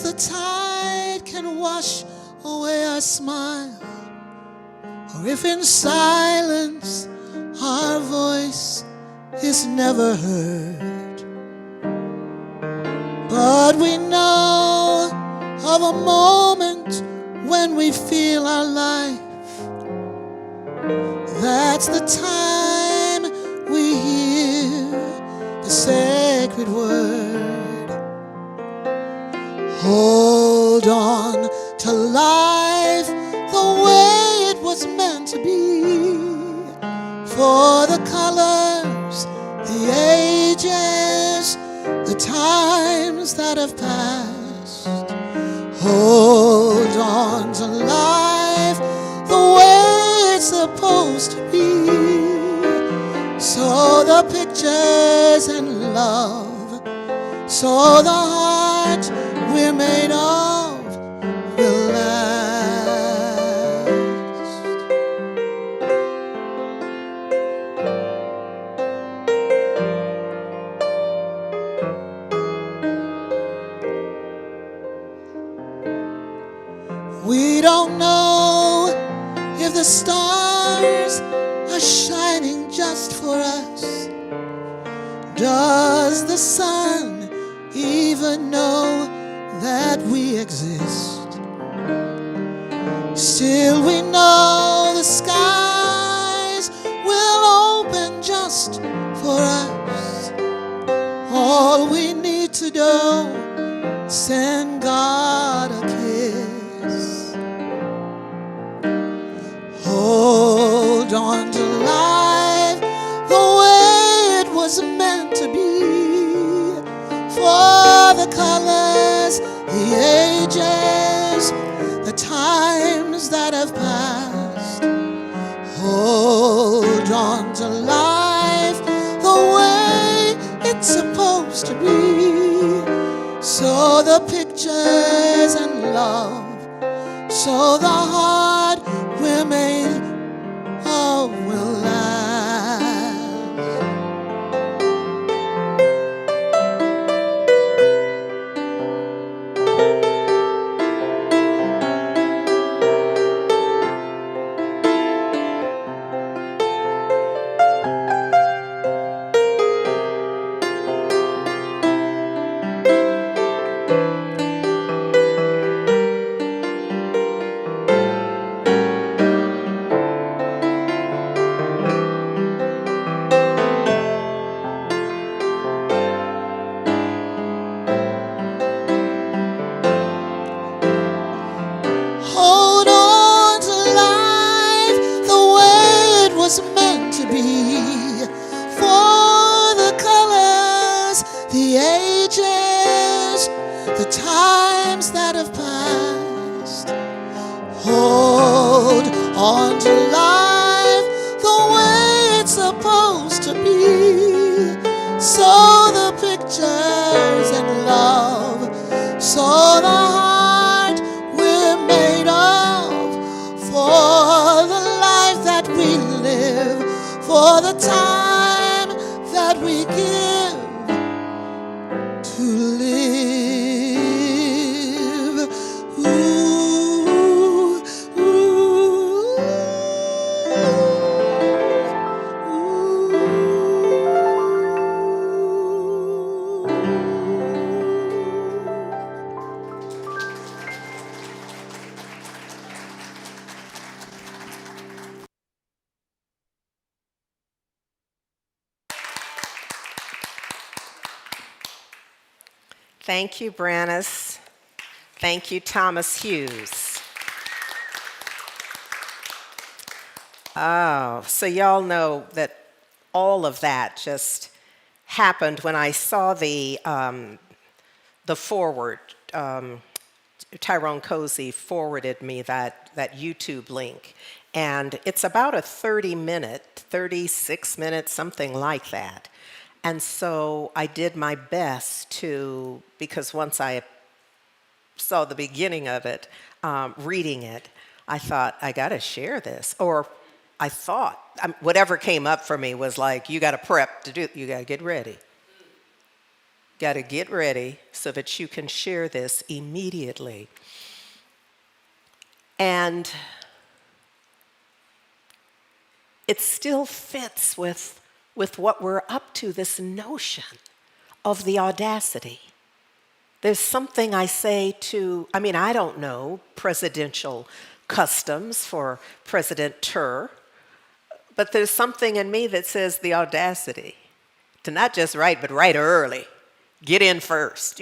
the tide can wash away our smile, or if in silence our voice is never heard. But we know of a moment when we feel our life. That's the time we hear the sacred word. Hold on to life the way it was meant to be. For the colors, the ages, the times that have passed. Hold on to life the way it's supposed to be. So the pictures and love, so the heart we're made of will last. We don't know if the stars are shining just for us. Does the sun even know that we exist? Still we know the skies will open just for us. All we need to do is send God a kiss. Hold on to life the way it was meant to be. For the colors, the ages, the times that have passed. Hold on to life the way it's supposed to be. So the pictures and love, so the heart we're made of will last. Hold on to life the way it was meant to be. For the colors, the ages, the times that have passed. Hold on to life the way it's supposed to be. So the pictures and love, so the heart we're made of. For the life that we live, for the time that we give to live. Ooh, ooh, Thank you, Brannis. Thank you, Thomas Hughes. Oh, so y'all know that all of that just happened when I saw the forward. Tyrone Cozy forwarded me that YouTube link, and it's about a 36 minutes, something like that. And so I did my best to, because once I saw the beginning of it, reading it, I thought, I got to share this. Or I thought, whatever came up for me was like, you got to prep to do, you got to get ready. Got to get ready so that you can share this immediately. And it still fits with what we're up to, this notion of the audacity. There's something I say to, I don't know presidential customs for President Tur, but there's something in me that says the audacity to not just write, but write early. Get in first.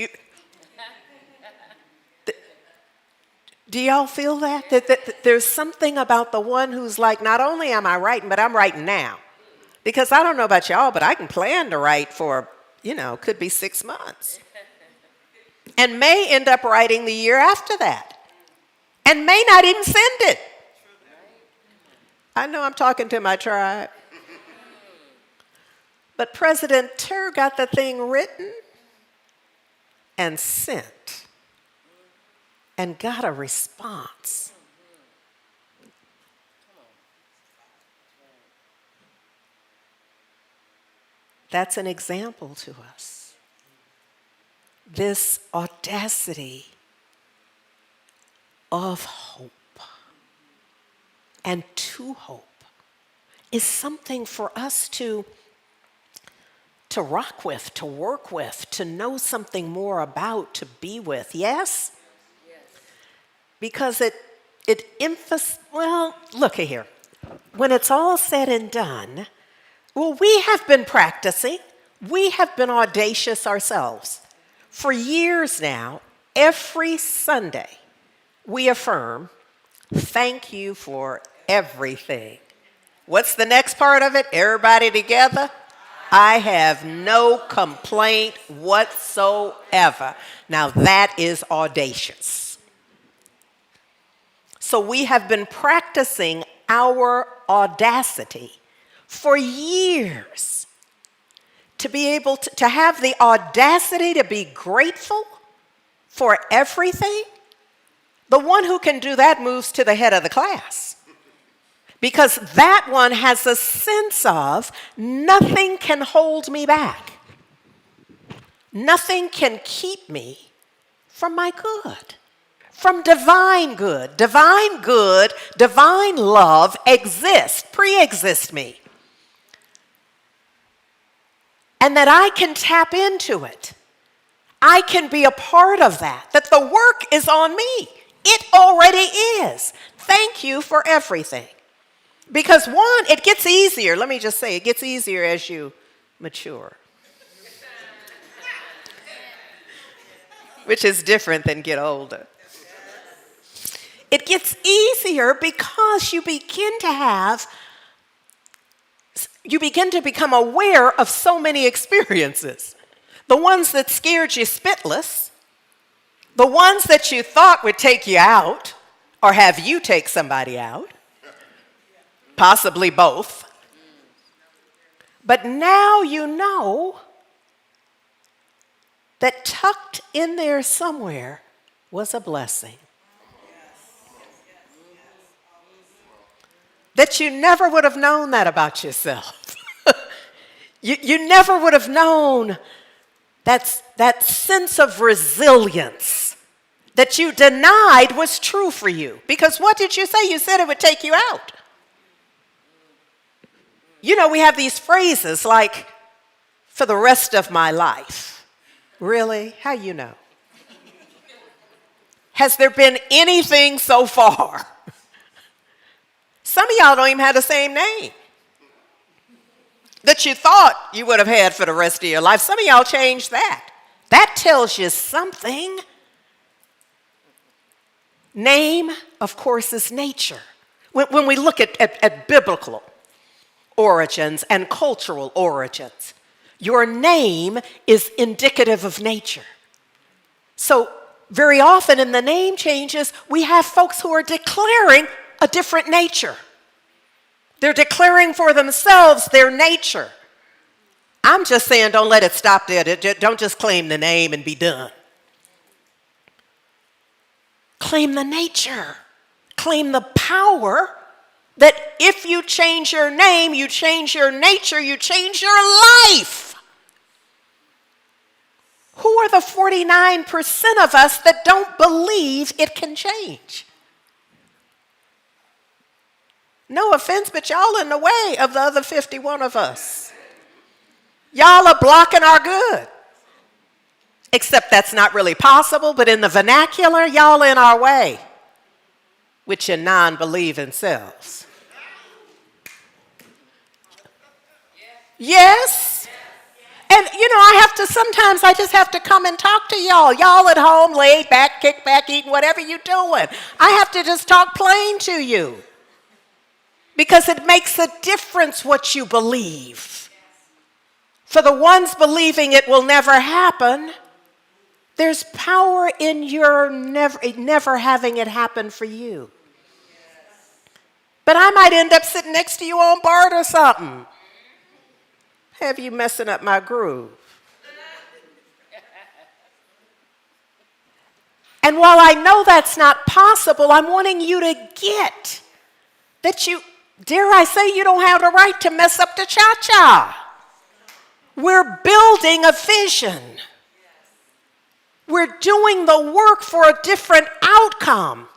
Do y'all feel that? That there's something about the one who's like, not only am I writing, but I'm writing now. Because I don't know about y'all, but I can plan to write for, could be 6 months. And may end up writing the year after that. And may not even send it. I know I'm talking to my tribe. But President Tur got the thing written and sent and got a response. That's an example to us. This audacity of hope and to hope is something for us to rock with, to work with, to know something more about, to be with. Yes? Yes. Because look here. When it's all said and done, we have been practicing. We have been audacious ourselves. For years now, every Sunday, we affirm, thank you for everything. What's the next part of it? Everybody together? I have no complaint whatsoever. Now that is audacious. So we have been practicing our audacity for years to be able to have the audacity to be grateful for everything. The one who can do that moves to the head of the class. Because that one has a sense of nothing can hold me back. Nothing can keep me from my good, from divine good. Divine good, divine love exists, pre-exist me. And that I can tap into it. I can be a part of that the work is on me. It already is. Thank you for everything. Because one, it gets easier. Let me just say, it gets easier as you mature. Which is different than get older. It gets easier because you begin to become aware of so many experiences. The ones that scared you spitless, the ones that you thought would take you out, or have you take somebody out, possibly both. But now you know that tucked in there somewhere was a blessing. That you never would have known that about yourself. You never would have known that sense of resilience that you denied was true for you. Because what did you say? You said it would take you out. We have these phrases like, for the rest of my life. Really? How you know? Has there been anything so far? Some of y'all don't even have the same name that you thought you would have had for the rest of your life. Some of y'all changed that. That tells you something. Name, of course, is nature. When we look at biblical origins and cultural origins, your name is indicative of nature. So very often in the name changes, we have folks who are declaring a different nature. They're declaring for themselves their nature. I'm just saying, don't let it stop there. Don't just claim the name and be done. Claim the nature. Claim the power that if you change your name, you change your nature, you change your life. Who are the 49% of us that don't believe it can change? No offense, but y'all in the way of the other 51 of us. Y'all are blocking our good. Except that's not really possible, but in the vernacular, y'all in our way with your non-believing selves. Yes? And sometimes I just have to come and talk to y'all. Y'all at home, laid back, kick back, eating whatever you're doing. I have to just talk plain to you. Because it makes a difference what you believe. For the ones believing it will never happen, there's power in your never having it happen for you. But I might end up sitting next to you on BART or something. Have you messing up my groove? And while I know that's not possible, I'm wanting you to get that dare I say, you don't have the right to mess up the cha-cha. We're building a vision. We're doing the work for a different outcome.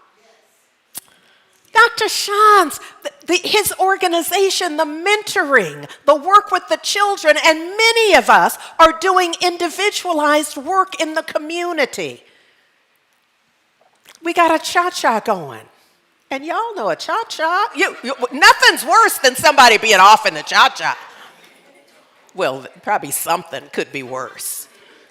Dr. Sean's, his organization, the mentoring, the work with the children, and many of us are doing individualized work in the community. We got a cha-cha going. And y'all know a cha-cha. Nothing's worse than somebody being off in the cha-cha. Well, probably something could be worse.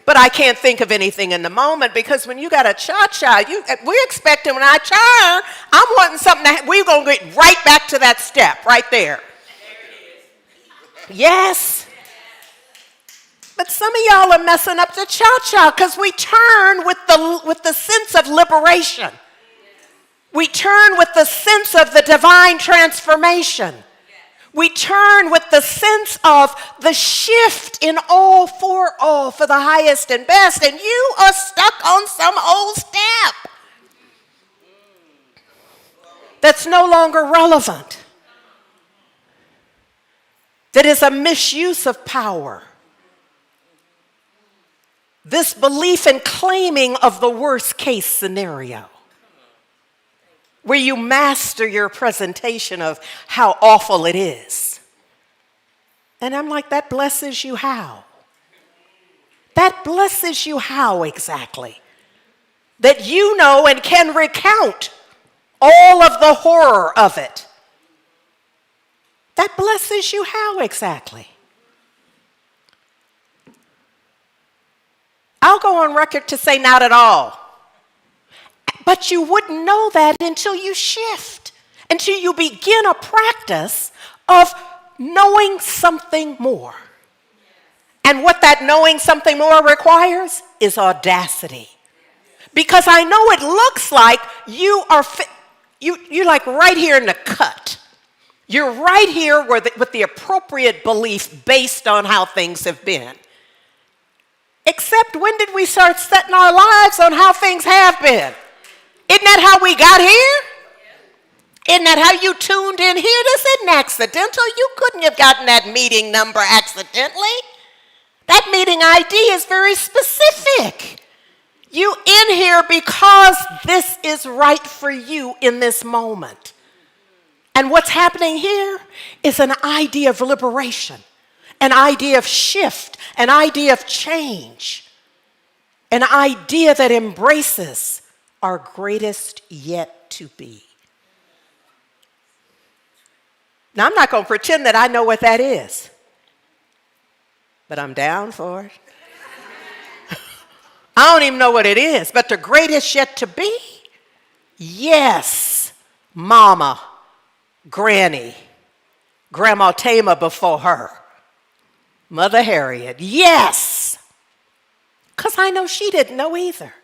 But I can't think of anything in the moment because when you got a cha-cha, we're expecting when I turn, I'm wanting something we're going to get right back to that step right there. Yes. But some of y'all are messing up the cha-cha because we turn with the sense of liberation. We turn with the sense of the divine transformation. We turn with the sense of the shift in all for the highest and best, and you are stuck on some old step that's no longer relevant, that is a misuse of power. This belief and claiming of the worst case scenario, where you master your presentation of how awful it is. And I'm like, that blesses you how? That blesses you how exactly? That you know and can recount all of the horror of it. That blesses you how exactly? I'll go on record to say not at all. But you wouldn't know that until you shift, until you begin a practice of knowing something more. And what that knowing something more requires is audacity. Because I know it looks like you're like right here in the cut. You're right here with the appropriate belief based on how things have been. Except when did we start setting our lives on how things have been? Isn't that how we got here? Isn't that how you tuned in here? This isn't accidental. You couldn't have gotten that meeting number accidentally. That meeting ID is very specific. You in here because this is right for you in this moment. And what's happening here is an idea of liberation, an idea of shift, an idea of change, an idea that embraces our greatest yet to be. Now, I'm not going to pretend that I know what that is, but I'm down for it. I don't even know what it is, but the greatest yet to be? Yes, Mama, Granny, Grandma Tama before her, Mother Harriet, yes, because I know she didn't know either.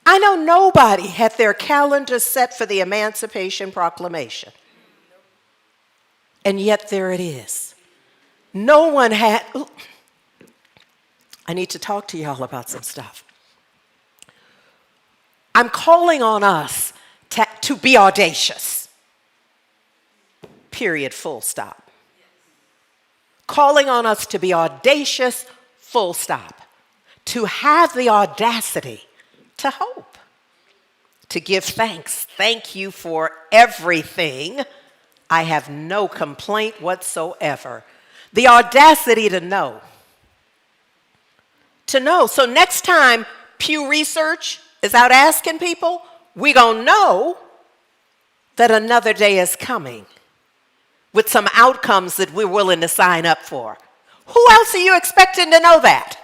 I know nobody had their calendar set for the Emancipation Proclamation. And yet there it is. No one had. Ooh, I need to talk to y'all about some stuff. I'm calling on us to be audacious. Period, full stop. Calling on us to be audacious, full stop. to have the audacity to hope, to give thanks. Thank you for everything. I have no complaint whatsoever. The audacity to know. To know. So next time Pew Research is out asking people, we're going to know that another day is coming with some outcomes that we're willing to sign up for. Who else are you expecting to know that?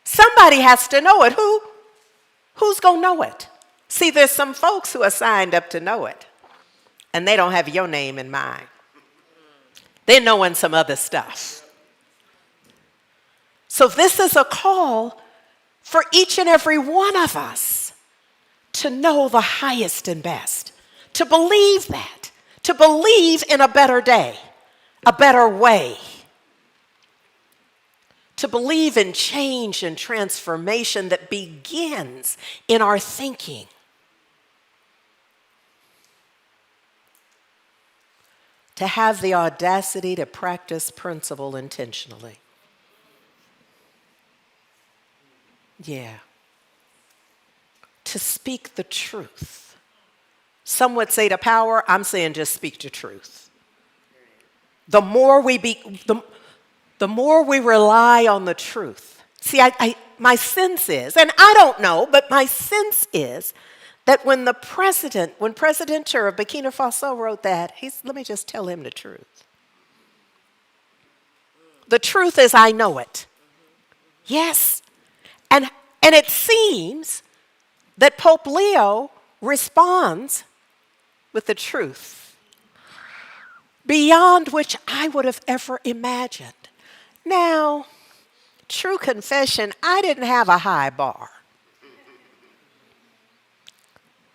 Somebody has to know it. Who's going to know it? See, there's some folks who are signed up to know it, and they don't have your name in mind. They're knowing some other stuff. So this is a call for each and every one of us to know the highest and best, to believe that, to believe in a better day, a better way, to believe in change and transformation that begins in our thinking. To have the audacity to practice principle intentionally. Yeah. To speak the truth. Some would say to power, I'm saying just speak the truth. The more we rely on the truth. See, my sense is, and I don't know, but my sense is that when President of Burkina Faso wrote that, let me just tell him the truth. The truth is I know it. Yes. And it seems that Pope Leo responds with the truth beyond which I would have ever imagined. Now, true confession, I didn't have a high bar.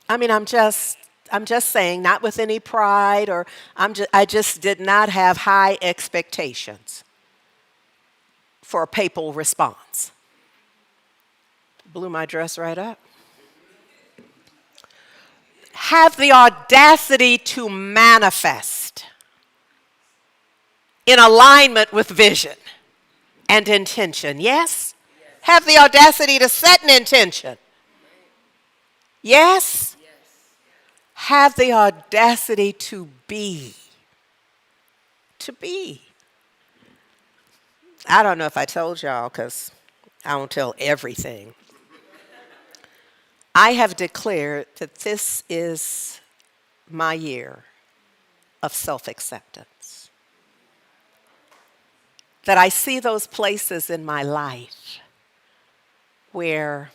I mean, I'm just saying, not with any pride, or I just did not have high expectations for a papal response. Blew my dress right up. Have the audacity to manifest in alignment with vision and intention. Yes? Have the audacity to set an intention. Yes? Have the audacity to be. To be. I don't know if I told y'all, because I don't tell everything. I have declared that this is my year of self-acceptance. That I see those places in my life where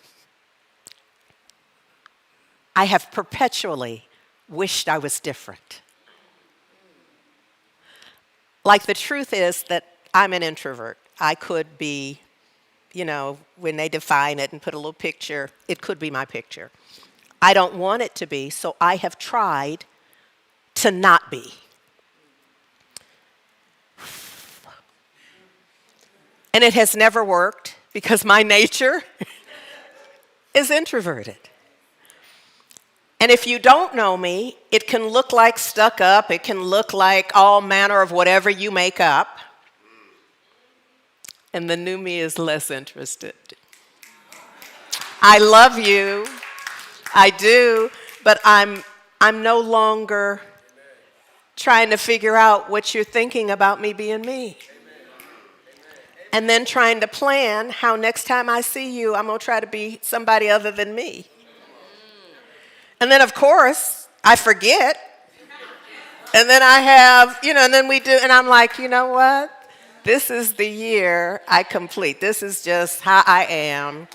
I have perpetually wished I was different. Like, the truth is that I'm an introvert. I could be, when they define it and put a little picture, it could be my picture. I don't want it to be, so I have tried to not be. And it has never worked because my nature is introverted. And if you don't know me, it can look like stuck up. It can look like all manner of whatever you make up. And the new me is less interested. I love you. I do. But I'm no longer trying to figure out what you're thinking about me being me. And then trying to plan how next time I see you, I'm going to try to be somebody other than me. And then, of course, I forget. And then I have, and then we do, and I'm like, you know what? This is the year I complete. This is just how I am.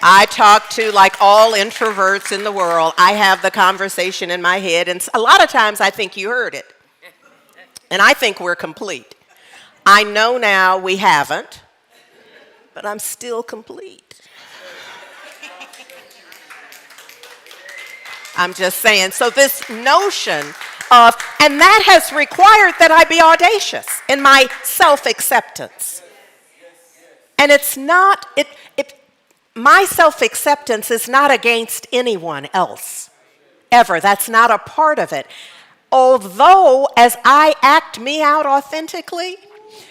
I talk to, like all introverts in the world, I have the conversation in my head, and a lot of times I think you heard it. And I think we're complete. I know now we haven't, but I'm still complete. I'm just saying. So this notion of, and that has required that I be audacious in my self-acceptance. And it's not, my self-acceptance is not against anyone else, ever. That's not a part of it. Although, as I act me out authentically,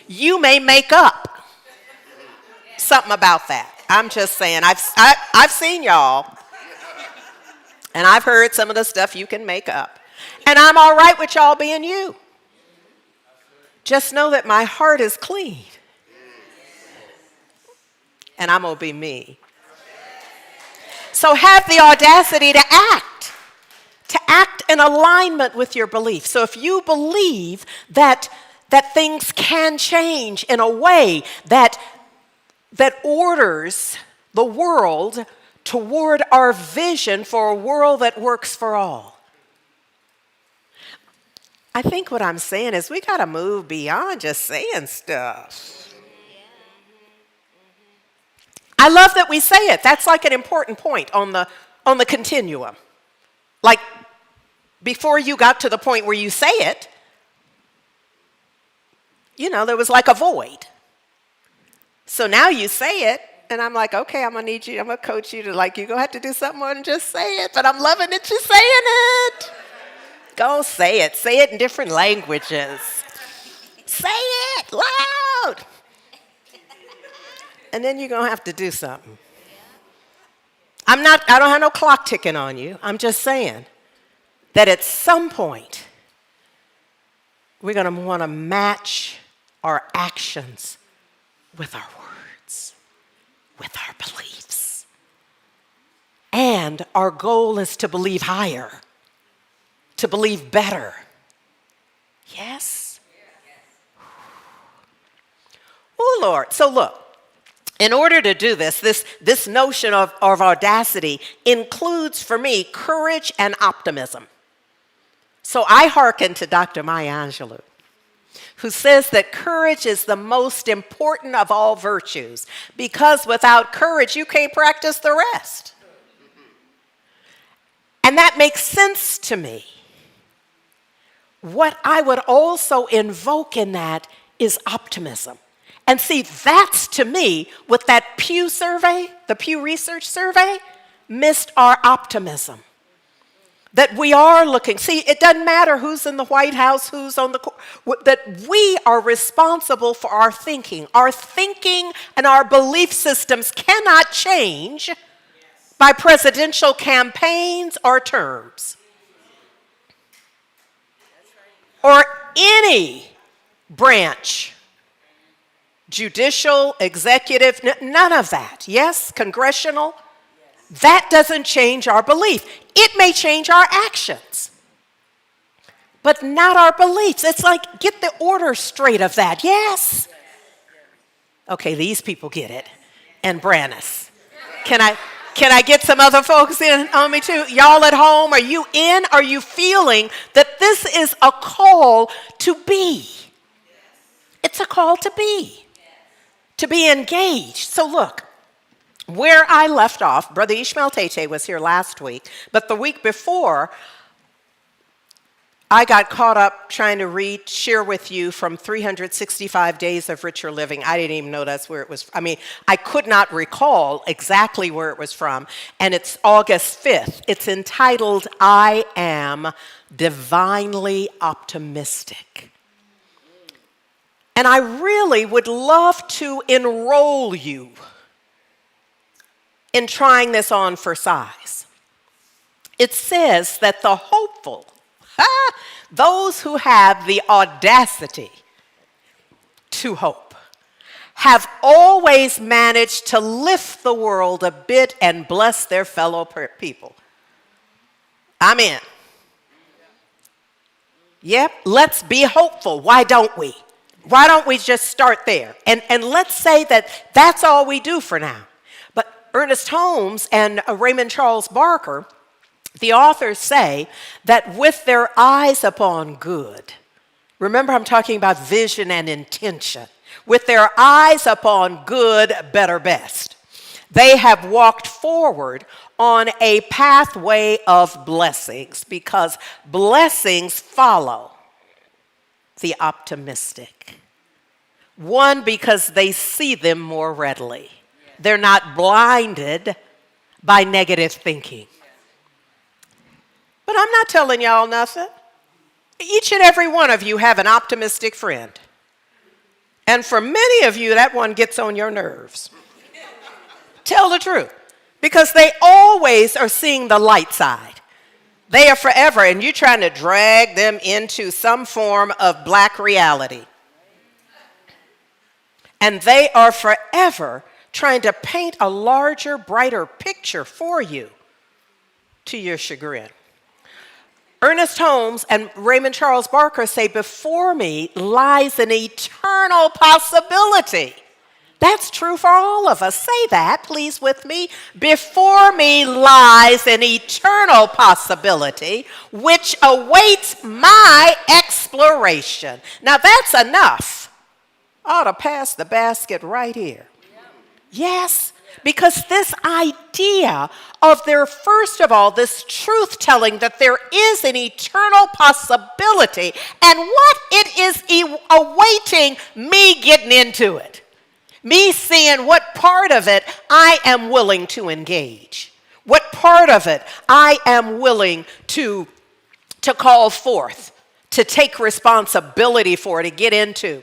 you may make up something about that. I'm just saying, I've seen y'all, and I've heard some of the stuff you can make up. And I'm all right with y'all being you. Just know that my heart is clean. And I'm going to be me. So have the audacity to act in alignment with your belief. So if you believe that things can change in a way that orders the world toward our vision for a world that works for all. I think what I'm saying is we got to move beyond just saying stuff. I love that we say it. That's like an important point on the continuum. Like before you got to the point where you say it, there was like a void. So now you say it, and I'm like, okay, I'm going to coach you to you're going to have to do something more than just say it, but I'm loving that you're saying it. Go say it. Say it in different languages. Say it loud. And then you're going to have to do something. I don't have no clock ticking on you. I'm just saying that at some point, we're going to want to match our actions with our words, with our beliefs. And our goal is to believe higher, to believe better. Yes? Oh, Lord. So look, in order to do this notion of audacity includes for me courage and optimism. So I hearken to Dr. Maya Angelou, who says that courage is the most important of all virtues because without courage, you can't practice the rest. And that makes sense to me. What I would also invoke in that is optimism. And see, that's to me, what that Pew survey, the Pew Research survey, missed our optimism. That we are looking, see, it doesn't matter who's in the White House, who's on the court, that we are responsible for our thinking. Our thinking and our belief systems cannot change by presidential campaigns or terms. Or any branch, judicial, executive, none of that. Yes, congressional. That doesn't change our belief. It may change our actions, but not our beliefs. It's like, get the order straight of that. Yes. Okay, these people get it. And Brannis. Can I get some other folks in on me too? Y'all at home, are you in? Are you feeling that this is a call to be? It's a call to be engaged. So look, where I left off, Brother Ishmael Tete was here last week, but the week before, I got caught up trying to share with you from 365 Days of Richer Living. I didn't even know that's where it was. I could not recall exactly where it was from, and it's August 5th. It's entitled, I Am Divinely Optimistic. And I really would love to enroll you in trying this on for size. It says that the hopeful, those who have the audacity to hope, have always managed to lift the world a bit and bless their fellow people. I'm in. Yep, let's be hopeful. Why don't we? Why don't we just start there? And let's say that that's all we do for now. But Ernest Holmes and Raymond Charles Barker, the authors say that with their eyes upon good, remember I'm talking about vision and intention, with their eyes upon good, better, best, they have walked forward on a pathway of blessings because blessings follow the optimistic. One, because they see them more readily. They're not blinded by negative thinking. But I'm not telling y'all nothing. Each and every one of you have an optimistic friend. And for many of you, that one gets on your nerves. Tell the truth. Because they always are seeing the light side. They are forever, and you're trying to drag them into some form of black reality. And they are forever trying to paint a larger, brighter picture for you, to your chagrin. Ernest Holmes and Raymond Charles Barker say, before me lies an eternal possibility. That's true for all of us. Say that, please, with me. Before me lies an eternal possibility which awaits my exploration. Now that's enough. I ought to pass the basket right here. Yes, because this idea of their, first of all, this truth telling that there is an eternal possibility and what it is awaiting me getting into it. Me seeing what part of it I am willing to engage. What part of it I am willing to call forth, to take responsibility for, to get into.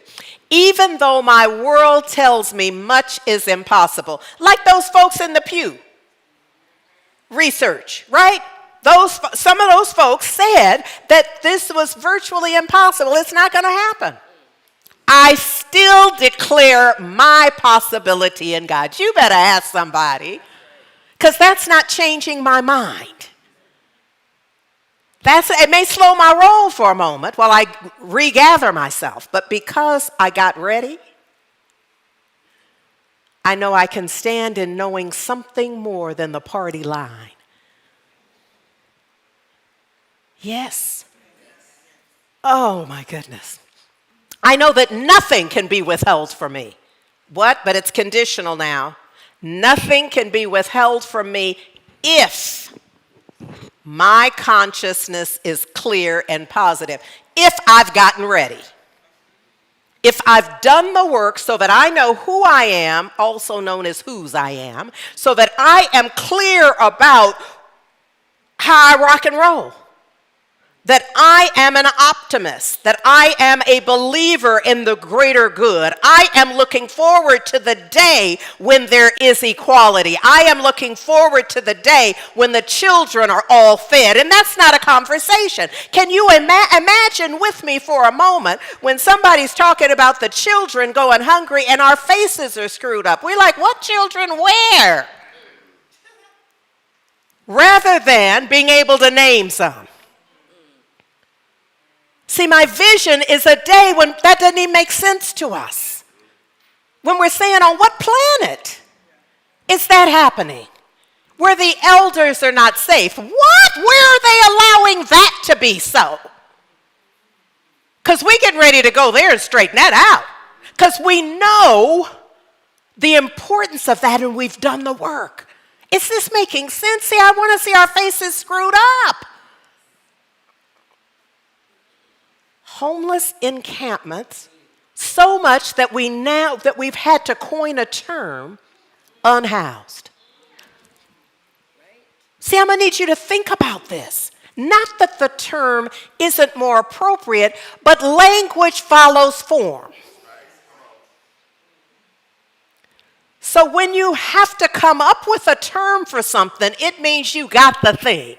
Even though my world tells me much is impossible. Like those folks in the pew. Research, right? Some of those folks said that this was virtually impossible. It's not going to happen. I still declare my possibility in God. You better ask somebody, because that's not changing my mind. It may slow my roll for a moment while I regather myself, but because I got ready, I know I can stand in knowing something more than the party line. Yes. Oh my goodness. I know that nothing can be withheld from me. What? But it's conditional now. Nothing can be withheld from me if my consciousness is clear and positive. If I've gotten ready. If I've done the work so that I know who I am, also known as whose I am, so that I am clear about how I rock and roll. That I am an optimist, that I am a believer in the greater good. I am looking forward to the day when there is equality. I am looking forward to the day when the children are all fed. And that's not a conversation. Can you imagine with me for a moment when somebody's talking about the children going hungry and our faces are screwed up? We're like, what children where? Rather than being able to name some. See, my vision is a day when that doesn't even make sense to us. When we're saying, on what planet is that happening? Where the elders are not safe. What? Where are they allowing that to be so? Because we're getting ready to go there and straighten that out. Because we know the importance of that and we've done the work. Is this making sense? See, I want to see our faces screwed up. Homeless encampments, so much that we've had to coin a term, unhoused. See, I'm going to need you to think about this. Not that the term isn't more appropriate, but language follows form. So when you have to come up with a term for something, it means you got the thing.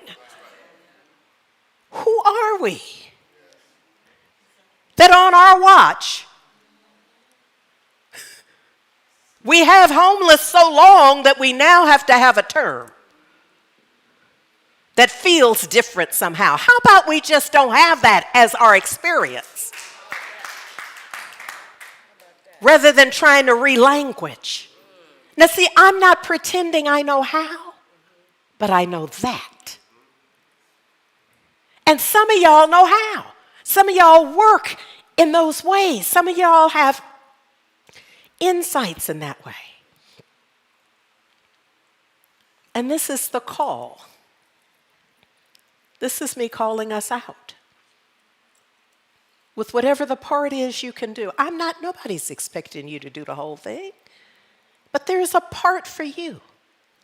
Who are we? That on our watch, we have homeless so long that we now have to have a term that feels different somehow. How about we just don't have that as our experience? Rather than trying to relanguage. Now see, I'm not pretending I know how, but I know that. And some of y'all know how. Some of y'all work in those ways. Some of y'all have insights in that way. And this is the call. This is me calling us out. With whatever the part is you can do. Nobody's expecting you to do the whole thing. But there's a part for you.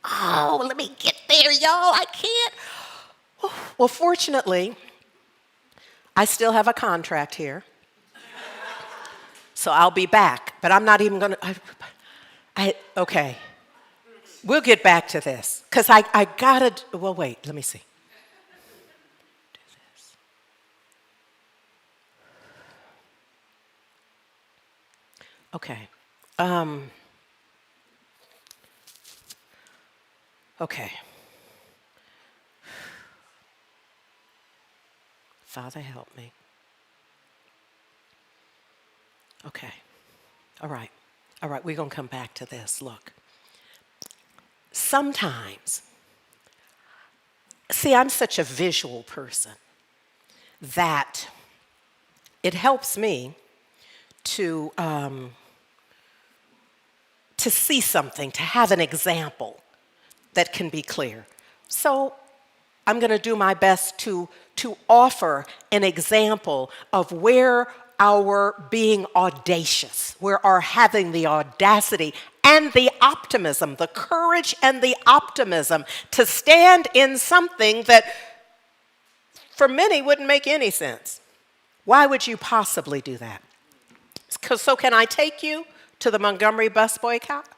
Oh, let me get there, y'all. I can't. Well, fortunately, I still have a contract here. So I'll be back, but I'm not even going to, okay. We'll get back to this, because I gotta, well, wait, let me see. Do this. Okay. Okay. Father, help me. Okay. All right. All right, we're going to come back to this. Look. Sometimes, see, I'm such a visual person that it helps me to see something, to have an example that can be clear. So I'm going to do my best to offer an example of where our being audacious, where our having the audacity and the optimism, the courage and the optimism to stand in something that for many wouldn't make any sense. Why would you possibly do that? So can I take you to the Montgomery bus boycott?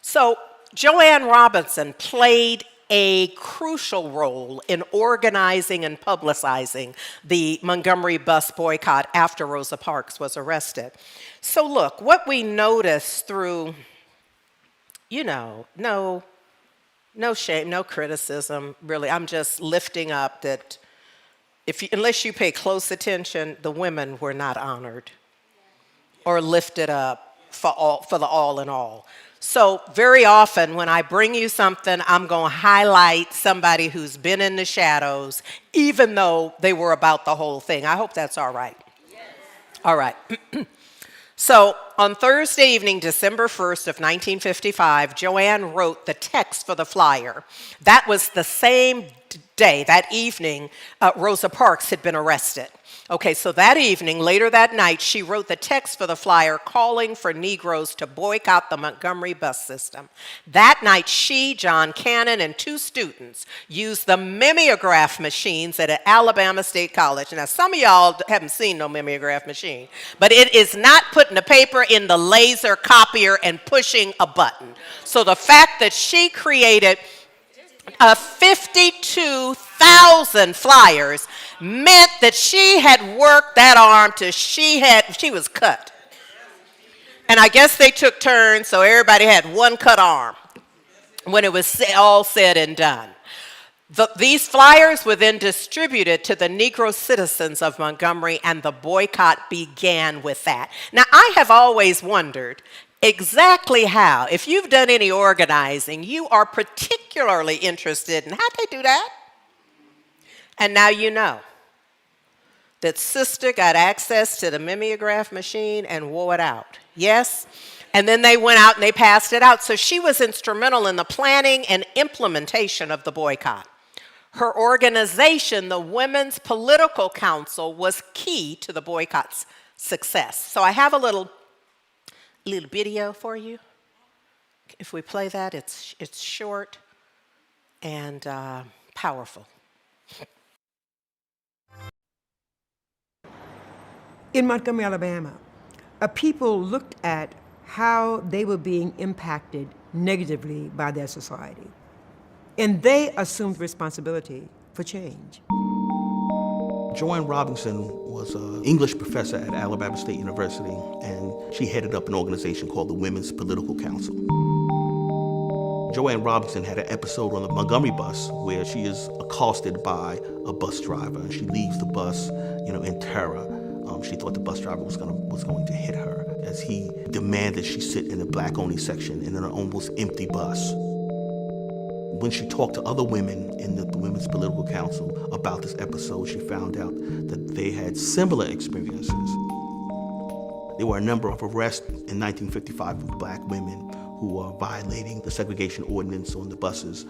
So Joanne Robinson played a crucial role in organizing and publicizing the Montgomery bus boycott after Rosa Parks was arrested. So look, what we noticed through, no shame, no criticism, really. I'm just lifting up that unless you pay close attention, the women were not honored or lifted up for the all in all. So very often when I bring you something, I'm going to highlight somebody who's been in the shadows, even though they were about the whole thing. I hope that's all right. Yes. All right. So on Thursday evening, December 1st of 1955, Joanne wrote the text for the flyer. That was the same day, that evening, Rosa Parks had been arrested. Okay, so that evening, later that night, she wrote the text for the flyer calling for Negroes to boycott the Montgomery bus system. That night, she, John Cannon, and 2 students used the mimeograph machines at Alabama State College. Now, some of y'all haven't seen no mimeograph machine, but it is not putting the paper in the laser copier and pushing a button. So the fact that she created 52,000 flyers meant that she had worked that arm till she was cut. And I guess they took turns, so everybody had one cut arm when it was all said and done. These flyers were then distributed to the Negro citizens of Montgomery, and the boycott began with that. Now, I have always wondered exactly how, if you've done any organizing, you are particularly interested in how'd they do that? And now you know that sister got access to the mimeograph machine and wore it out. Yes? And then they went out and they passed it out. So she was instrumental in the planning and implementation of the boycott. Her organization, the Women's Political Council, was key to the boycott's success. So I have a little video for you. If we play that, it's short and powerful. In Montgomery, Alabama, people looked at how they were being impacted negatively by their society, and they assumed responsibility for change. Joanne Robinson was an English professor at Alabama State University, and she headed up an organization called the Women's Political Council. Joanne Robinson had an episode on the Montgomery bus where she is accosted by a bus driver, and she leaves the bus, in terror. She thought the bus driver was going to hit her as he demanded she sit in the black-only section in an almost empty bus. When she talked to other women in the Women's Political Council about this episode, she found out that they had similar experiences. There were a number of arrests in 1955 of black women who were violating the segregation ordinance on the buses.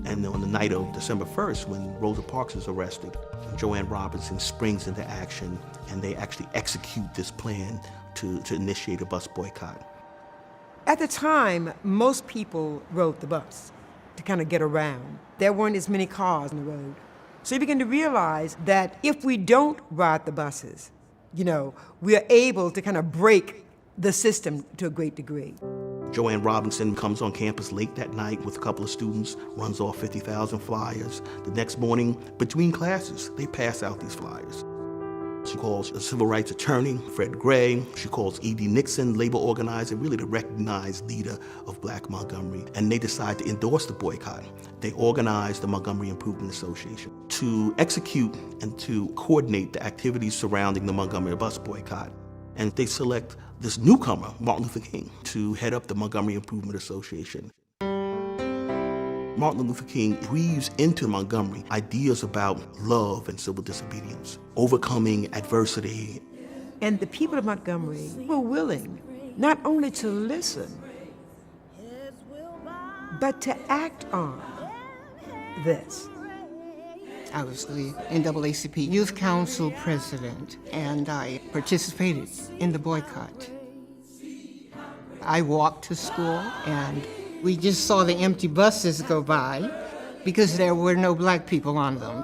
And on the night of December 1st, when Rosa Parks is arrested, Joanne Robinson springs into action, and they actually execute this plan to initiate a bus boycott. At the time, most people rode the bus to kind of get around. There weren't as many cars on the road. So you begin to realize that if we don't ride the buses, we are able to kind of break the system to a great degree. Joanne Robinson comes on campus late that night with a couple of students, runs off 50,000 flyers. The next morning, between classes, they pass out these flyers. She calls a civil rights attorney, Fred Gray. She calls E.D. Nixon, labor organizer, really the recognized leader of Black Montgomery. And they decide to endorse the boycott. They organize the Montgomery Improvement Association to execute and to coordinate the activities surrounding the Montgomery bus boycott. And they select this newcomer, Martin Luther King, to head up the Montgomery Improvement Association. Martin Luther King weaves into Montgomery ideas about love and civil disobedience, overcoming adversity. And the people of Montgomery were willing not only to listen, but to act on this. I was the NAACP Youth Council president, and I participated in the boycott. I walked to school, and we just saw the empty buses go by because there were no black people on them.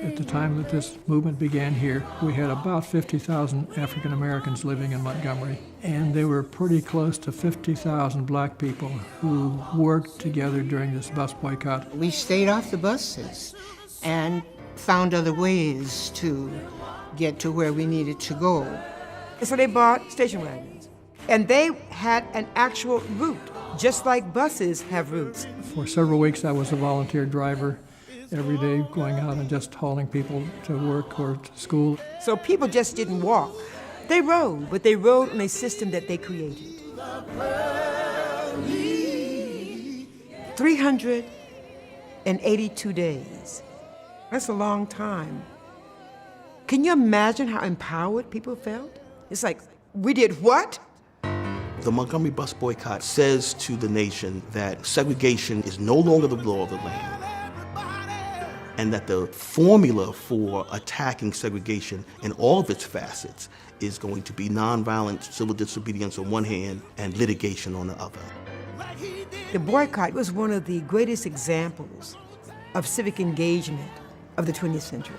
At the time that this movement began here, we had about 50,000 African Americans living in Montgomery, and there were pretty close to 50,000 black people who worked together during this bus boycott. We stayed off the buses and found other ways to get to where we needed to go. And so they bought station wagons. And they had an actual route, just like buses have routes. For several weeks, I was a volunteer driver every day, going out and just hauling people to work or to school. So people just didn't walk. They rode, but they rode on a system that they created. 382 days. That's a long time. Can you imagine how empowered people felt? It's like, we did what? The Montgomery bus boycott says to the nation that segregation is no longer the law of the land, and that the formula for attacking segregation in all of its facets is going to be nonviolent civil disobedience on one hand and litigation on the other. The boycott was one of the greatest examples of civic engagement of the 20th century.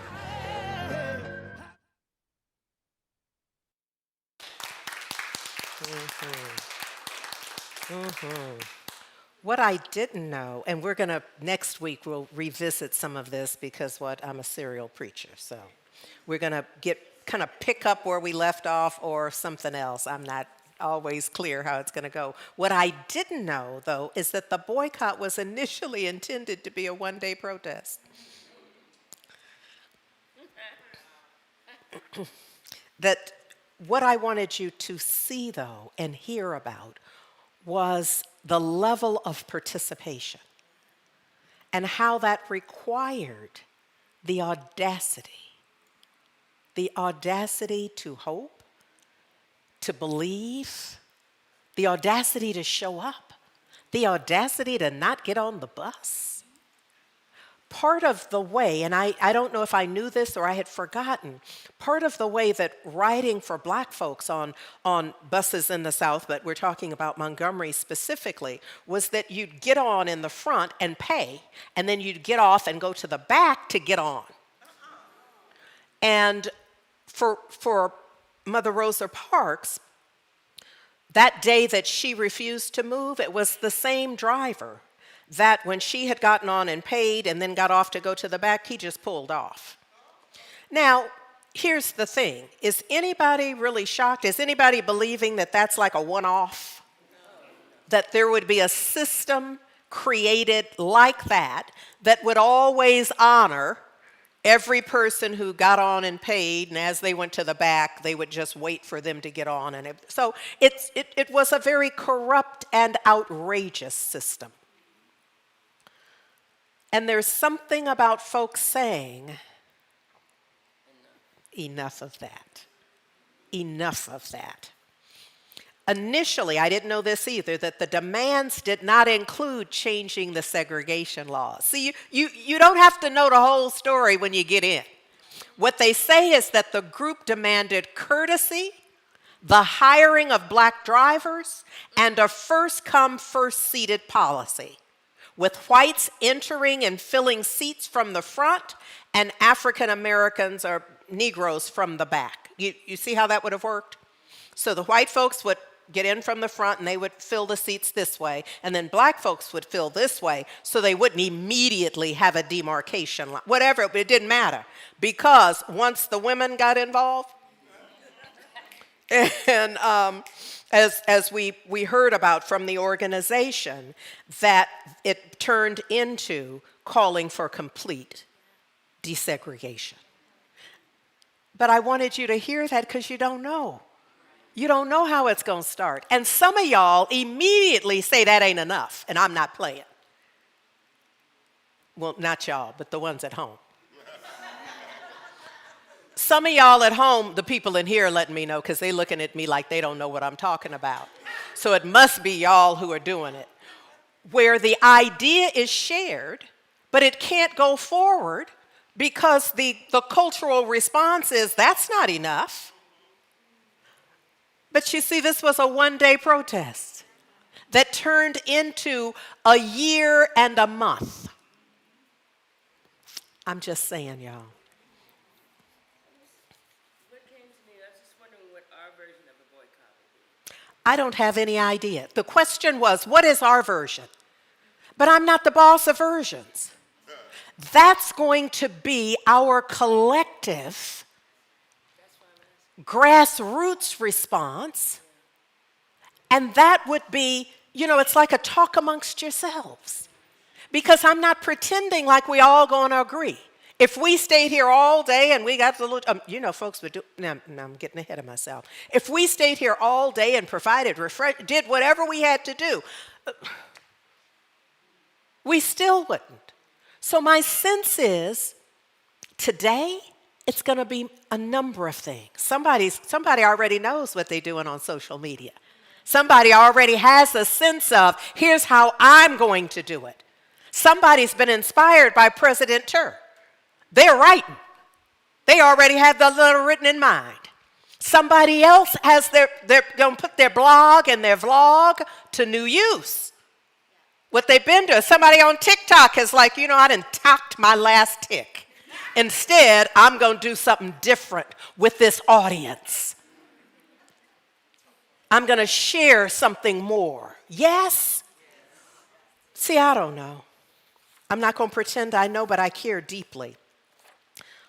What I didn't know, and we're going to, next week, we'll revisit some of this because I'm a serial preacher, so we're going to kind of pick up where we left off or something else. I'm not always clear how it's going to go. What I didn't know, though, is that the boycott was initially intended to be a one-day protest. That what I wanted you to see, though, and hear about was the level of participation and how that required the audacity to hope, to believe, the audacity to show up, the audacity to not get on the bus. Part of the way, and I don't know if I knew this or I had forgotten, part of the way that riding for black folks on buses in the South, but we're talking about Montgomery specifically, was that you'd get on in the front and pay, and then you'd get off and go to the back to get on. And for Mother Rosa Parks, that day that she refused to move, it was the same driver that when she had gotten on and paid and then got off to go to the back, he just pulled off. Now, here's the thing. Is anybody really shocked? Is anybody believing that that's like a one-off? That there would be a system created like that that would always honor every person who got on and paid, and as they went to the back, they would just wait for them to get on. And so it was a very corrupt and outrageous system. And there's something about folks saying, enough of that. Enough of that. Initially, I didn't know this either, that the demands did not include changing the segregation laws. See, you don't have to know the whole story when you get in. What they say is that the group demanded courtesy, the hiring of black drivers, and a first-come, first-seated policy, with whites entering and filling seats from the front and African Americans or Negroes from the back. You see how that would have worked? So the white folks would get in from the front and they would fill the seats this way, and then black folks would fill this way, so they wouldn't immediately have a demarcation line. Whatever, it didn't matter, because once the women got involved, and as we heard about from the organization, that it turned into calling for complete desegregation. But I wanted you to hear that because you don't know. You don't know how it's going to start. And some of y'all immediately say that ain't enough, and I'm not playing. Well, not y'all, but the ones at home. Some of y'all at home, the people in here are letting me know because they're looking at me like they don't know what I'm talking about. So it must be y'all who are doing it. Where the idea is shared, but it can't go forward because the cultural response is, that's not enough. But you see, this was a one-day protest that turned into a year and a month. I'm just saying, y'all. What came to me, I was just wondering what our version of a boycott would be. I don't have any idea. The question was, what is our version? But I'm not the boss of versions. That's going to be our collective grassroots response, and that would be, it's like a talk amongst yourselves, because I'm not pretending like we all going to agree. If we stayed here all day and we got the little, folks would do, no, I'm getting ahead of myself. If we stayed here all day and provided, did whatever we had to do, we still wouldn't. So my sense is, today, it's going to be a number of things. Somebody already knows what they're doing on social media. Somebody already has a sense of, here's how I'm going to do it. Somebody's been inspired by President Tur. They're writing. They already have the letter written in mind. Somebody else has they're going to put their blog and their vlog to new use. What they've been doing. Somebody on TikTok is like, I done topped my last tick. Instead, I'm going to do something different with this audience. I'm going to share something more. Yes? See, I don't know. I'm not going to pretend I know, but I care deeply.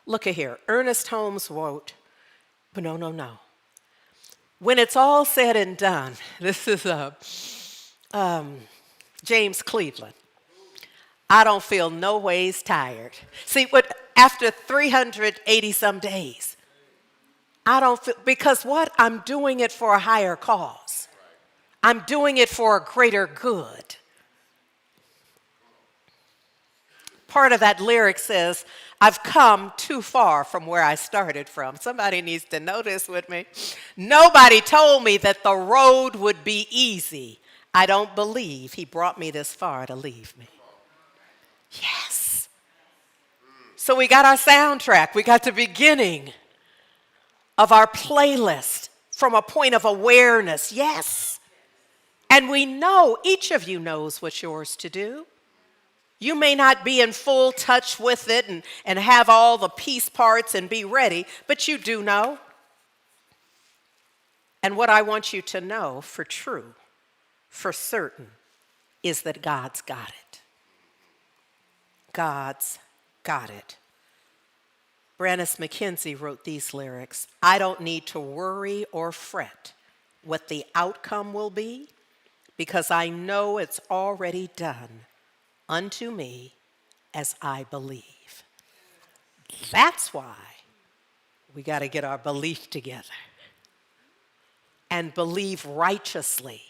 Look at here. Ernest Holmes wrote, but no. When it's all said and done, this is James Cleveland. I don't feel no ways tired. See, after 380 some days, I don't feel, because what? I'm doing it for a higher cause. I'm doing it for a greater good. Part of that lyric says, I've come too far from where I started from. Somebody needs to know this with me. Nobody told me that the road would be easy. I don't believe he brought me this far to leave me. Yes. So we got our soundtrack. We got the beginning of our playlist from a point of awareness. Yes. And we know, each of you knows what's yours to do. You may not be in full touch with it and have all the piece parts and be ready, but you do know. And what I want you to know for true, for certain, is that God's got it. God's got it. Brannis McKenzie wrote these lyrics. I don't need to worry or fret what the outcome will be, because I know it's already done unto me as I believe. That's why we got to get our belief together and believe righteously,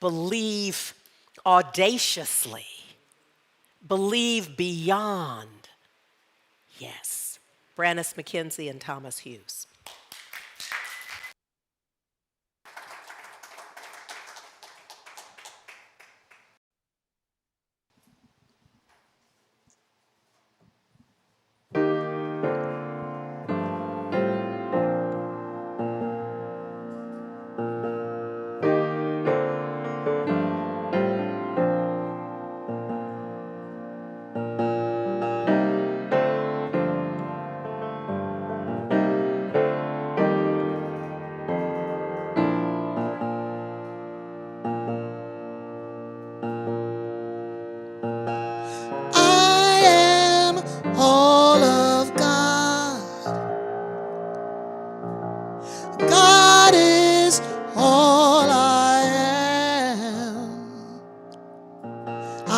believe audaciously, believe beyond. Yes. Brannis McKenzie and Thomas Hughes.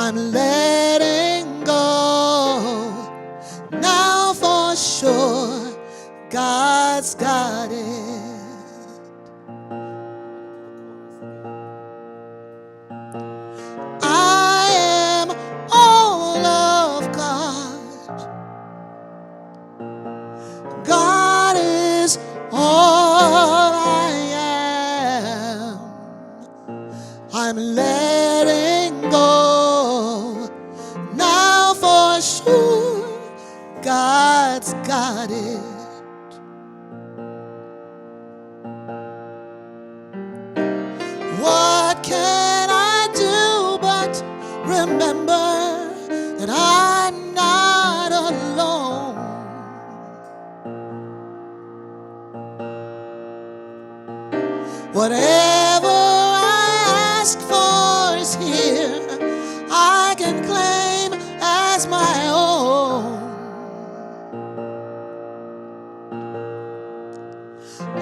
I'm letting go. Now for sure, God's got it. I am all of God. God is all I am. I'm letting go. Now for sure, God's got it. What can I do but remember that I'm not alone? Whatever I ask for is here, I can claim as my own.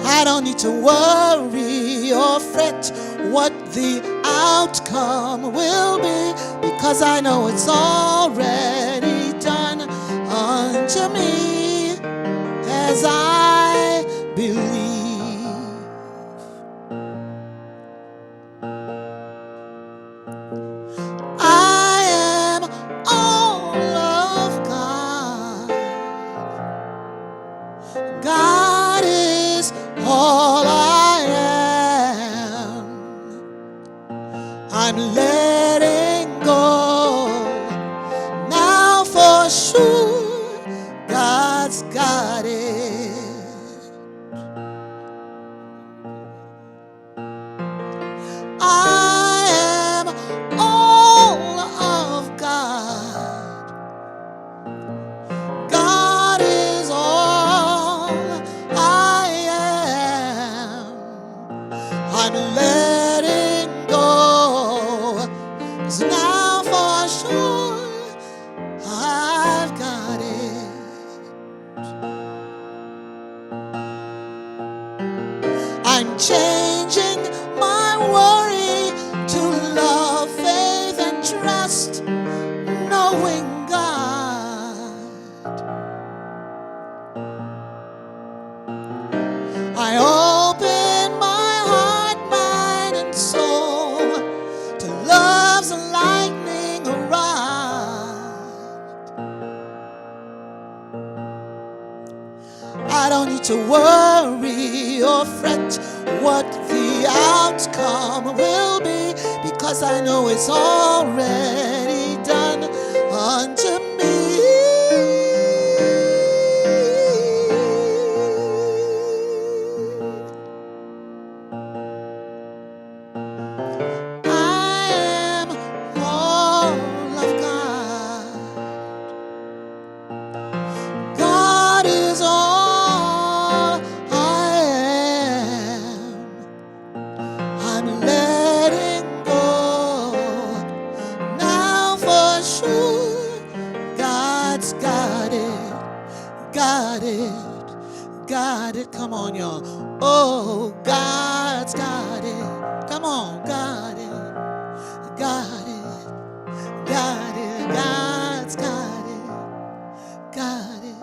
I don't need to worry or fret what the outcome will be, because I know it's already done unto me as I believe. I am all of God. God is all I am. I'm letting go. Now for sure, God's got it. I am all of God. God is all I am. I'm letting go. 'Cause now for sure, I've got it. I'm changing my worry to love, faith, and trust, knowing God. I open my heart, mind, and soul to love's lightning rod. I don't need to worry or fret what the outcome will be, because I know it's already done unto me. I am all of God. God is all I am. I'm letting go. Now for sure, God's got it. Got it. Got it. Come on, y'all. Oh, God's got it. Come on, got it. Got it. Got it. God's got it. Got it.